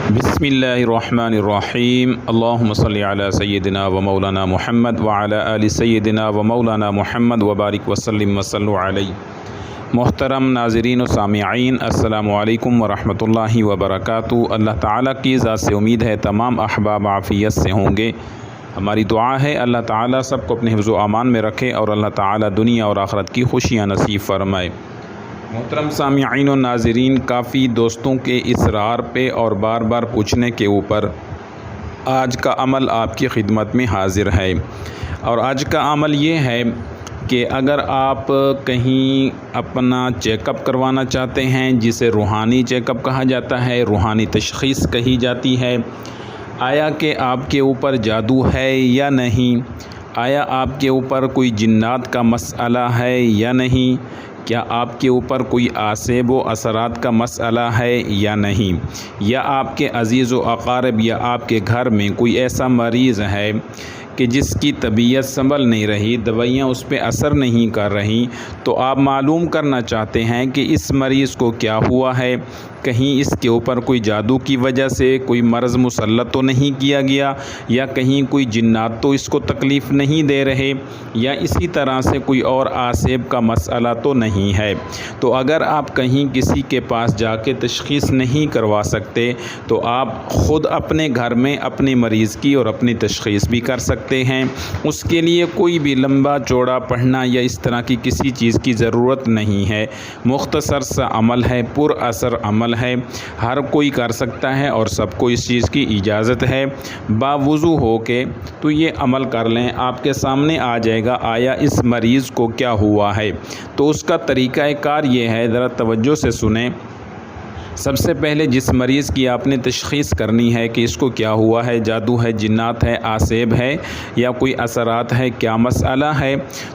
بسم اللہ الرحمن الرحیم اللہم صلی علی سیدنا و مولانا محمد وعلی آل سیدنا و مولانا محمد وبارک وسلم وصلوا علیہ۔ محترم ناظرین و سامعین، السلام علیکم ورحمۃ اللہ وبرکاتہ۔ اللہ تعالیٰ کی ذات سے امید ہے تمام احباب عافیت سے ہوں گے۔ ہماری دعا ہے اللہ تعالیٰ سب کو اپنے حفظ و امان میں رکھے اور اللہ تعالیٰ دنیا اور آخرت کی خوشیاں نصیب فرمائے۔ محترم سامعین و ناظرین، کافی دوستوں کے اصرار پہ اور بار بار پوچھنے کے اوپر آج کا عمل آپ کی خدمت میں حاضر ہے، اور آج کا عمل یہ ہے کہ اگر آپ کہیں اپنا چیک اپ کروانا چاہتے ہیں، جسے روحانی چیک اپ کہا جاتا ہے، روحانی تشخیص کہی جاتی ہے، آیا کہ آپ کے اوپر جادو ہے یا نہیں، آیا آپ کے اوپر کوئی جنات کا مسئلہ ہے یا نہیں، کیا آپ کے اوپر کوئی آسیب و اثرات کا مسئلہ ہے یا نہیں، یا آپ کے عزیز و اقارب یا آپ کے گھر میں کوئی ایسا مریض ہے کہ جس کی طبیعت سنبھل نہیں رہی، دوائیاں اس پہ اثر نہیں کر رہی، تو آپ معلوم کرنا چاہتے ہیں کہ اس مریض کو کیا ہوا ہے، کہیں اس کے اوپر کوئی جادو کی وجہ سے کوئی مرض مسلط تو نہیں کیا گیا، یا کہیں کوئی جنات تو اس کو تکلیف نہیں دے رہے، یا اسی طرح سے کوئی اور آسیب کا مسئلہ تو نہیں ہے۔ تو اگر آپ کہیں کسی کے پاس جا کے تشخیص نہیں کروا سکتے، تو آپ خود اپنے گھر میں اپنے مریض کی اور اپنی تشخیص بھی کر سکتے ہیں۔ اس کے لیے کوئی بھی لمبا چوڑا پڑھنا یا اس طرح کی کسی چیز کی ضرورت نہیں ہے، مختصر سا عمل ہے، پر اثر عمل ہے، ہر کوئی کر سکتا ہے اور سب کو اس چیز کی اجازت ہے۔ باوضو ہو کے تو یہ عمل کر لیں، آپ کے سامنے آ جائے گا آیا اس مریض کو کیا ہوا ہے۔ تو اس کا طریقہ کار یہ ہے، ذرا توجہ سے سنیں۔ سب سے پہلے جس مریض کی آپ نے تشخیص کرنی ہے کہ اس کو کیا ہوا ہے، جادو ہے، جنات ہے، آسیب ہے یا کوئی اثرات ہے، کیا مسئلہ ہے،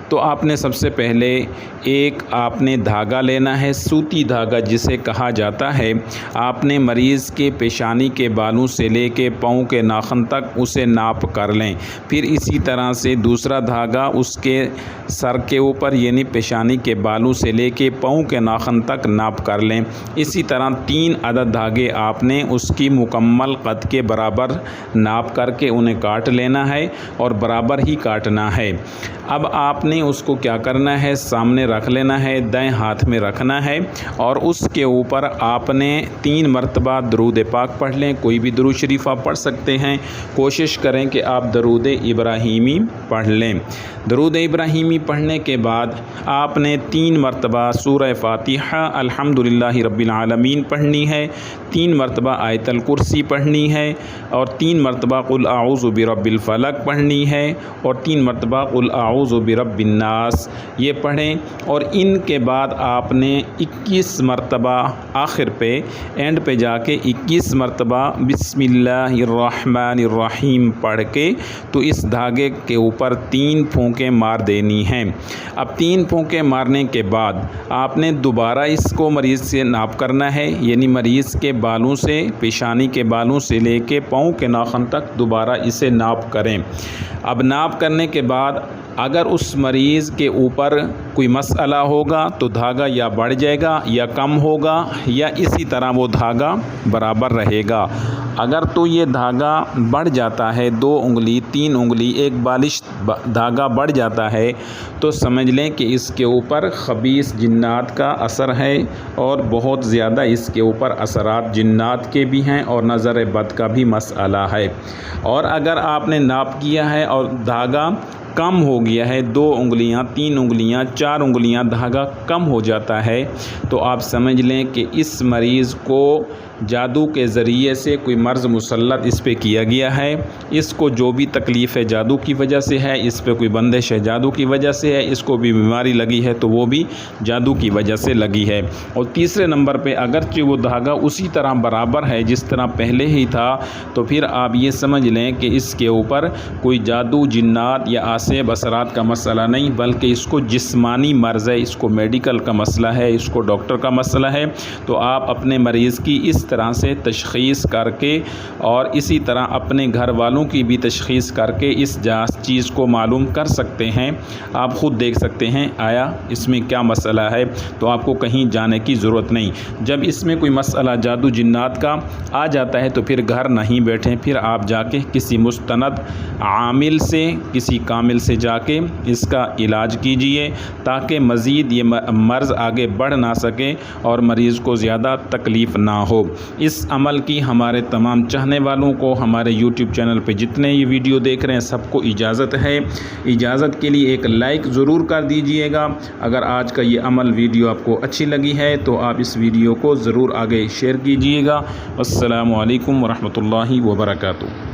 تو آپ نے سب سے پہلے ایک آپ نے دھاگا لینا ہے، سوتی دھاگا جسے کہا جاتا ہے۔ آپ نے مریض کے پیشانی کے بالوں سے لے کے پاؤں کے ناخن تک اسے ناپ کر لیں، پھر اسی طرح سے دوسرا دھاگا اس کے سر کے اوپر یعنی پیشانی کے بالوں سے لے کے پاؤں کے ناخن تک ناپ کر لیں۔ اسی طرح 3 عدد دھاگے آپ نے اس کی مکمل قد کے برابر ناپ کر کے انہیں کاٹ لینا ہے اور برابر ہی کاٹنا ہے۔ اب آپ نے اس کو کیا کرنا ہے، سامنے رکھ لینا ہے، دائیں ہاتھ میں رکھنا ہے، اور اس کے اوپر آپ نے 3 مرتبہ درود پاک پڑھ لیں۔ کوئی بھی درود شریف آپ پڑھ سکتے ہیں، کوشش کریں کہ آپ درود ابراہیمی پڑھ لیں۔ درود ابراہیمی پڑھنے کے بعد آپ نے 3 مرتبہ سورہ فاتحہ الحمدللہ رب العالمین پڑھنی ہے، 3 مرتبہ آیت الکرسی پڑھنی ہے، اور 3 مرتبہ قل اعوذ برب الفلق پڑھنی ہے، اور 3 مرتبہ قل اعوذ برب الناس یہ پڑھیں۔ اور ان کے بعد آپ نے 21 مرتبہ آخر پہ اینڈ پہ جا کے 21 مرتبہ بسم اللہ الرحمن الرحیم پڑھ کے تو اس دھاگے کے اوپر 3 پھونکیں مار دینی ہیں۔ اب 3 پھونکیں مارنے کے بعد آپ نے دوبارہ اس کو مریض سے ناپ کرنا ہے، یعنی مریض کے بالوں سے، پیشانی کے بالوں سے لے کے پاؤں کے ناخن تک دوبارہ اسے ناپ کریں۔ اب ناپ کرنے کے بعد اگر اس مریض کے اوپر کوئی مسئلہ ہوگا تو دھاگا یا بڑھ جائے گا یا کم ہوگا، یا اسی طرح وہ دھاگا برابر رہے گا۔ اگر تو یہ دھاگا بڑھ جاتا ہے، 2 انگلی 3 انگلی ایک بالش دھاگا بڑھ جاتا ہے، تو سمجھ لیں کہ اس کے اوپر خبیث جنات کا اثر ہے، اور بہت زیادہ اس کے اوپر اثرات جنات کے بھی ہیں اور نظر بد کا بھی مسئلہ ہے۔ اور اگر آپ نے ناپ کیا ہے اور دھاگا کم ہو گیا ہے، 2 انگلیاں 3 انگلیاں 4 انگلیاں دھاگا کم ہو جاتا ہے، تو آپ سمجھ لیں کہ اس مریض کو جادو کے ذریعے سے کوئی مرض مسلط اس پہ کیا گیا ہے۔ اس کو جو بھی تکلیف ہے جادو کی وجہ سے ہے، اس پہ کوئی بندش ہے جادو کی وجہ سے ہے، اس کو بھی بیماری لگی ہے تو وہ بھی جادو کی وجہ سے لگی ہے۔ اور تیسرے نمبر پہ اگرچہ وہ دھاگا اسی طرح برابر ہے جس طرح پہلے ہی تھا، تو پھر آپ یہ سمجھ لیں کہ اس کے اوپر کوئی جادو جنات یا آسیب اثرات کا مسئلہ نہیں، بلکہ اس کو جسمانی مرض ہے، اس کو میڈیکل کا مسئلہ ہے، اس کو ڈاکٹر کا مسئلہ ہے، تو آپ اپنے مریض کی اس طرح سے تشخیص کر کے اور اسی طرح اپنے گھر والوں کی بھی تشخیص کر کے اس چیز کو معلوم کر سکتے ہیں۔ آپ خود دیکھ سکتے ہیں آیا اس میں کیا مسئلہ ہے، تو آپ کو کہیں جانے کی ضرورت نہیں۔ جب اس میں کوئی مسئلہ جادو جنات کا آ جاتا ہے تو پھر گھر نہیں بیٹھیں، پھر آپ جا کے کسی مستند عامل سے، کسی کامل سے جا کے اس کا علاج کیجئے، تاکہ مزید یہ مرض آگے بڑھ نہ سکے اور مریض کو زیادہ تکلیف نہ ہو۔ اس عمل کی ہمارے تمام چاہنے والوں کو، ہمارے یوٹیوب چینل پہ جتنے یہ ویڈیو دیکھ رہے ہیں سب کو اجازت ہے۔ اجازت کے لیے ایک لائک ضرور کر دیجئے گا۔ اگر آج کا یہ عمل ویڈیو آپ کو اچھی لگی ہے تو آپ اس ویڈیو کو ضرور آگے شیئر کیجئے گا۔ السلام علیکم ورحمۃ اللہ وبرکاتہ۔